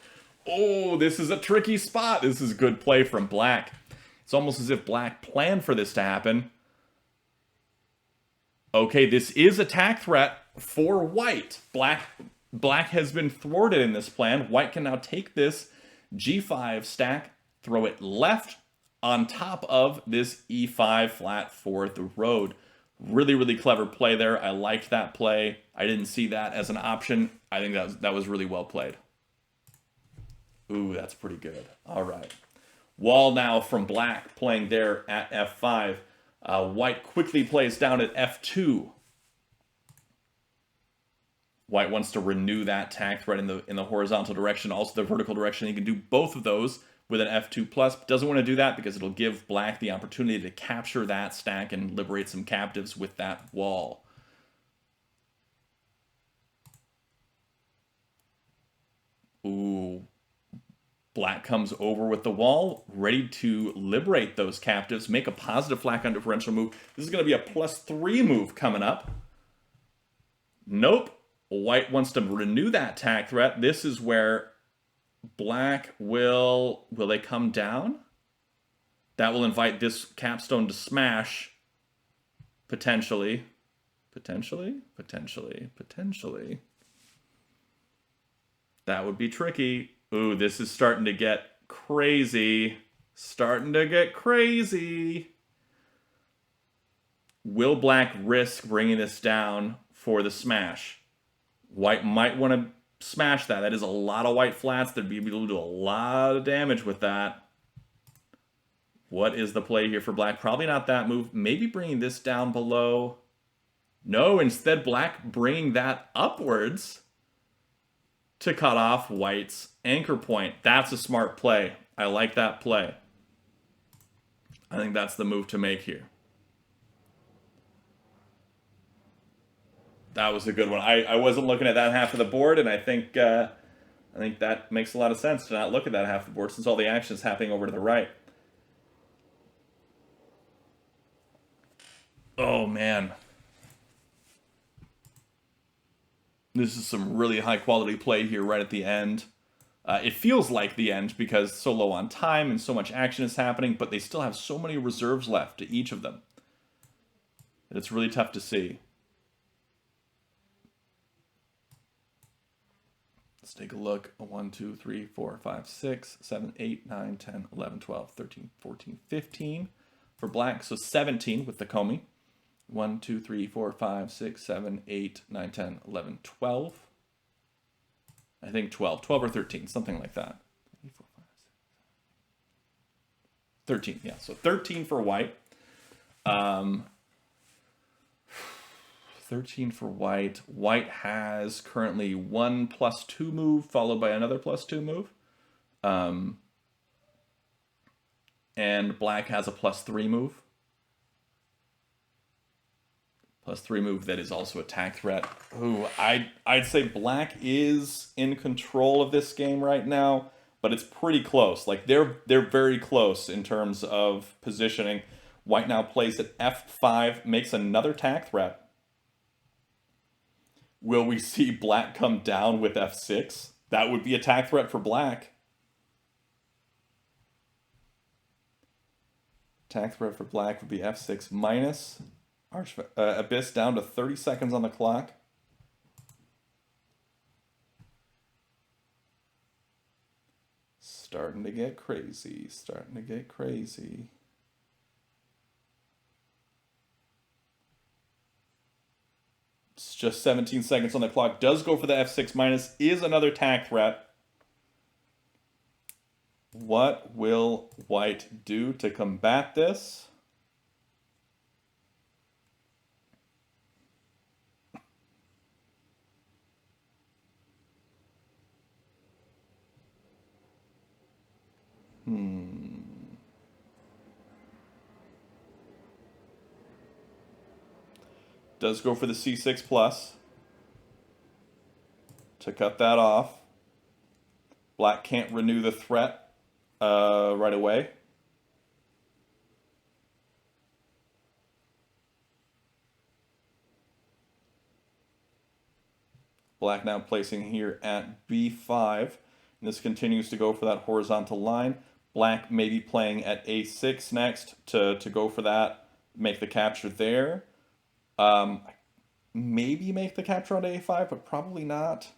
[SPEAKER 1] Oh, this is a tricky spot. This is good play from black. It's almost as if black planned for this to happen. Okay, this is a tag threat for white. Black has been thwarted in this plan. White can now take this G5 stack, throw it left on top of this E5 flat for the road. Really, really clever play there. I liked that play. I didn't see that as an option. I think that was really well played. Ooh, that's pretty good. All right. Wall now from black playing there at F5. White quickly plays down at F2. White wants to renew that tag threat in the horizontal direction, also the vertical direction. He can do both of those with an F2 plus. Doesn't want to do that because it'll give black the opportunity to capture that stack and liberate some captives with that wall. Ooh. Black comes over with the wall, ready to liberate those captives, make a positive flat gun differential move. This is going to be a +3 move coming up. Nope. White wants to renew that tag threat. This is where black will they come down? That will invite this capstone to smash. Potentially. Potentially. That would be tricky. Ooh, this is starting to get crazy. Will black risk bringing this down for the smash? White might want to smash that. That is a lot of white flats. They'd be able to do a lot of damage with that. What is the play here for black? Probably not that move. Maybe bringing this down below. No, instead black bringing that upwards to cut off white's anchor point. That's a smart play. I like that play. I think that's the move to make here. That was a good one. I wasn't looking at that half of the board, and I think that makes a lot of sense to not look at that half of the board since all the action is happening over to the right. Oh, man. This is some really high-quality play here right at the end. It feels like the end because so low on time and so much action is happening, but they still have so many reserves left to each of them. And it's really tough to see. Let's take a look. 1, 2, 3, 4, 5, 6, 7, 8, 9, 10, 11, 12, 13, 14, 15 for black. So 17 with the komi. 1, 2, 3, 4, 5, 6, 7, 8, 9, 10, 11, 12. I think 12 or 13, something like that. 13, yeah, so 13 for white. 13 for white. White has currently one +2 move, followed by another +2 move. And black has a +3 move. +3 move that is also attack threat. Ooh, I'd say black is in control of this game right now, but it's pretty close. Like they're very close in terms of positioning. White now plays at F5, makes another attack threat. Will we see black come down with F6? That would be attack threat for black. Attack threat for black would be F6 minus. Abyss down to 30 seconds on the clock. Starting to get crazy. Starting to get crazy. It's just 17 seconds on the clock. Does go for the F6 minus. Is another attack threat. What will white do to combat this? Does go for the C6 plus to cut that off. Black can't renew the threat right away. Black now placing here at B5. And this continues to go for that horizontal line. Black maybe playing at A6 next to go for that, make the capture there. Maybe make the capture on A5, but probably not.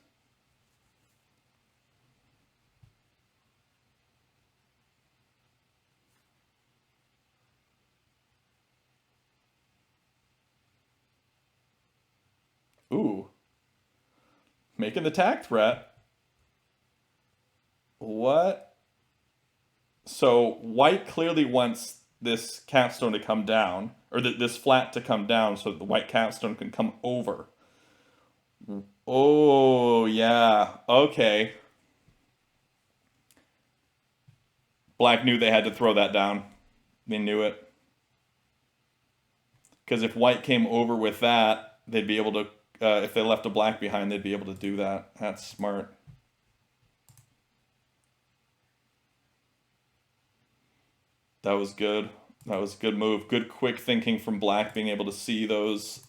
[SPEAKER 1] Ooh. Making the attack threat. What? So white clearly wants this capstone to come down, or this flat to come down so that the white capstone can come over. Oh, yeah. Okay. Black knew they had to throw that down. They knew it. Because if white came over with that, they'd be able to, if they left a black behind, they'd be able to do that. That's smart. That was good. That was a good move. Good quick thinking from black, being able to see those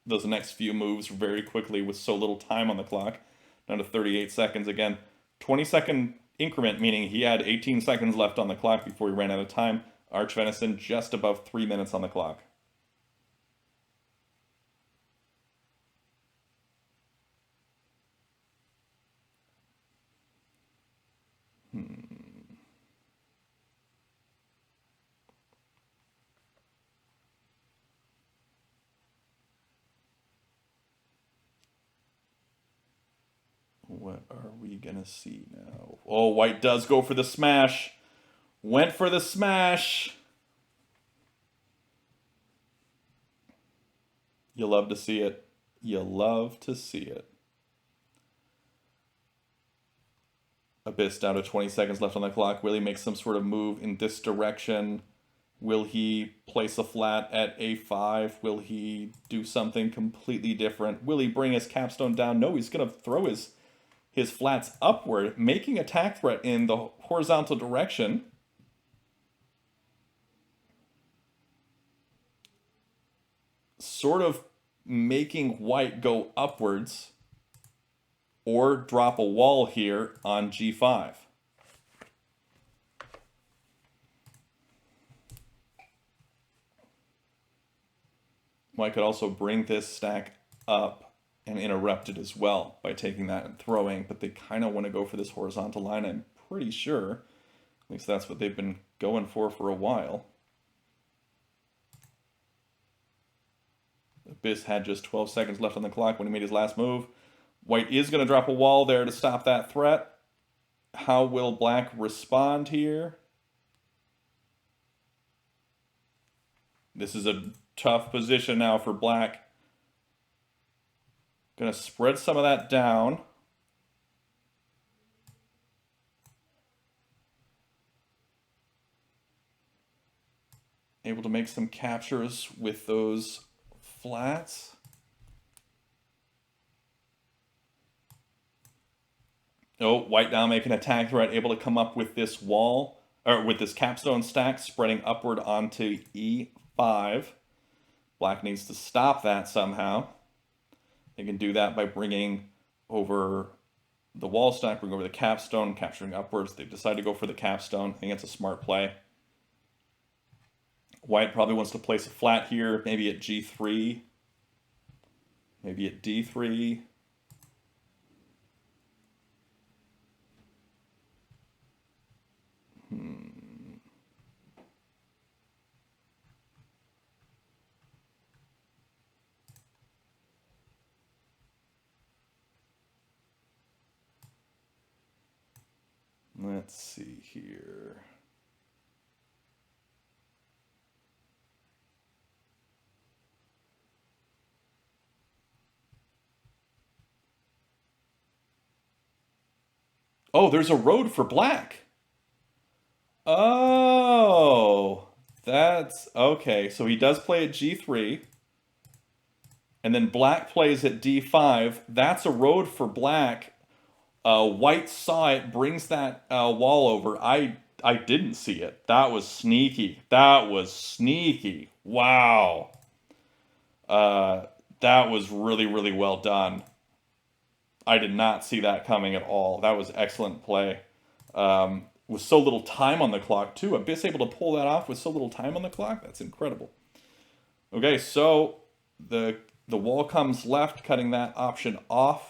[SPEAKER 1] next few moves very quickly with so little time on the clock. Down to 38 seconds again. 20-second increment, meaning he had 18 seconds left on the clock before he ran out of time. Archvenison just above 3 minutes on the clock. What are we gonna see now? Oh, white does go for the smash. Went for the smash. You love to see it. You love to see it. Abyss down to 20 seconds left on the clock. Will he make some sort of move in this direction? Will he place a flat at A5? Will he do something completely different? Will he bring his capstone down? No, he's going to throw his flats upward, making attack threat in the horizontal direction. Sort of making white go upwards or drop a wall here on G5. White could also bring this stack up and interrupt it as well by taking that and throwing, but they kind of want to go for this horizontal line, I'm pretty sure. At least that's what they've been going for a while. Abyss had just 12 seconds left on the clock when he made his last move. White is going to drop a wall there to stop that threat. How will black respond here? This is a tough position now for black. Going to spread some of that down. Able to make some captures with those flats. Oh, white now making an attack threat, able to come up with this wall, or with this capstone stack, spreading upward onto E5. Black needs to stop that somehow. They can do that by bringing over the wall stack, bring over the capstone, capturing upwards. They've decided to go for the capstone. I think it's a smart play. White probably wants to place a flat here, maybe at G3, maybe at D3. Let's see here. Oh, there's a road for black. Oh, that's okay. So he does play at G3. And then black plays at D5. That's a road for black. White saw it, brings that wall over. I didn't see it. That was sneaky. That was sneaky. Wow. That was really, really well done. I did not see that coming at all. That was excellent play. With so little time on the clock, too. Abyss able to pull that off with so little time on the clock? That's incredible. Okay, so the wall comes left, cutting that option off.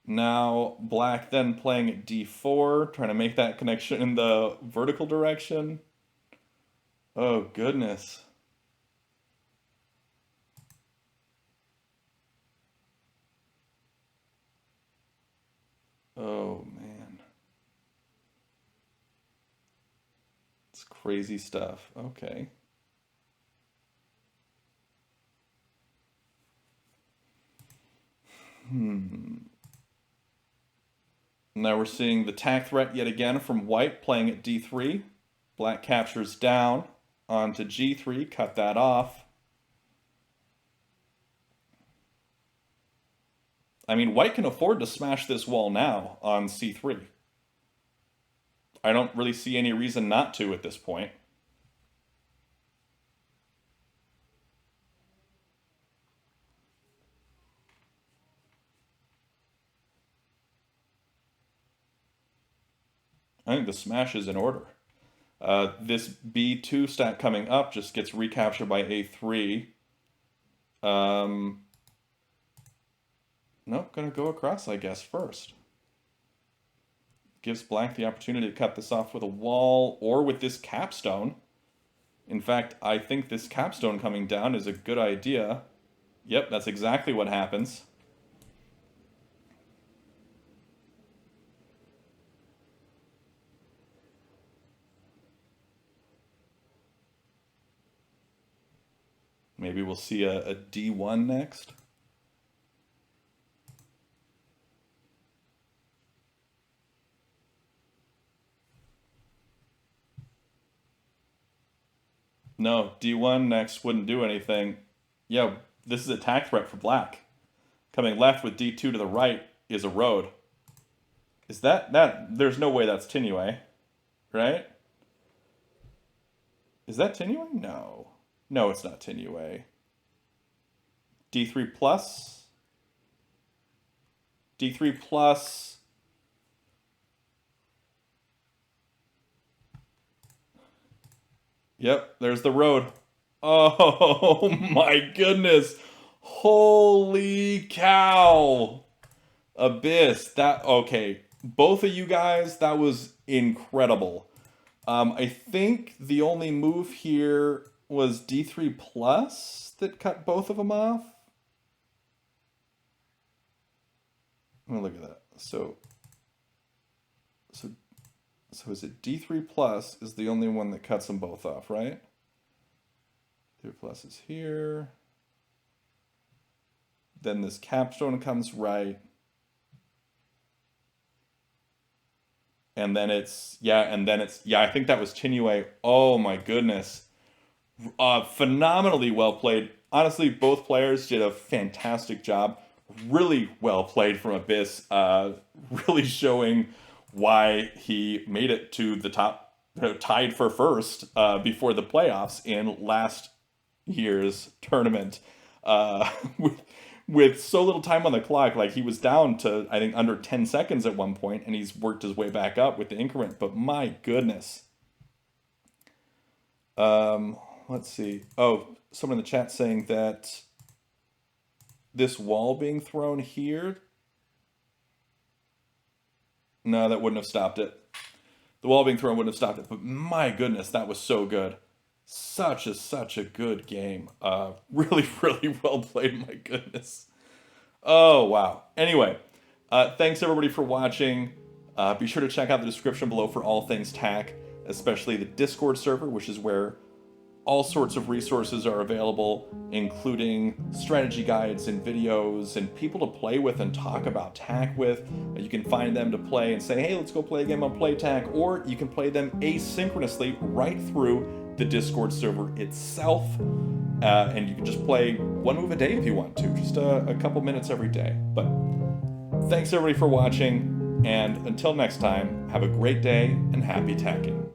[SPEAKER 1] Now black then playing at D4, trying to make that connection in the vertical direction. Oh, goodness. Oh, man. It's crazy stuff. Okay. Now we're seeing the attack threat yet again from white, playing at D3. Black captures down onto G3, cut that off. I mean, white can afford to smash this wall now on C3. I don't really see any reason not to at this point. I think the smash is in order. This B2 stack coming up just gets recaptured by A3. Nope, gonna go across, I guess, first. Gives black the opportunity to cut this off with a wall or with this capstone. In fact, I think this capstone coming down is a good idea. Yep, that's exactly what happens. Maybe we'll see a D1 next. No, D1 next wouldn't do anything. Yeah, this is a attack threat for black. Coming left with D2 to the right is a road. Is that... There's no way that's Tinue, right? Is that Tinue? No. No, it's not Tinue. D3 plus? D3 plus... Yep, there's the road. Oh my goodness. Holy cow. Abyss. Okay. Both of you guys, that was incredible. I think the only move here was D3 plus that cut both of them off. Let me look at that. So is it D3 plus is the only one that cuts them both off, right? 3 plus is here. Then this capstone comes right. And then it's, yeah, I think that was Tinue. Oh my goodness. Phenomenally well played. Honestly, both players did a fantastic job. Really well played from Abyss. Really showing why he made it to the top, tied for first before the playoffs in last year's tournament. With so little time on the clock, like he was down to, I think, under 10 seconds at one point, and he's worked his way back up with the increment, but my goodness. Let's see. Oh, someone in the chat saying that this wall being thrown here, no, that wouldn't have stopped it. The wall being thrown wouldn't have stopped it, but my goodness, that was so good. Such a good game. Really well played, my goodness. Oh, wow. Anyway, thanks everybody for watching. Be sure to check out the description below for all things TAK, especially the Discord server, which is where all sorts of resources are available, including strategy guides and videos and people to play with and talk about TAK with. You can find them to play and say, hey, let's go play a game on PlayTAK, or you can play them asynchronously right through the Discord server itself, and you can just play one move a day if you want to, just a couple minutes every day. But thanks everybody for watching, and until next time, have a great day and happy tacking.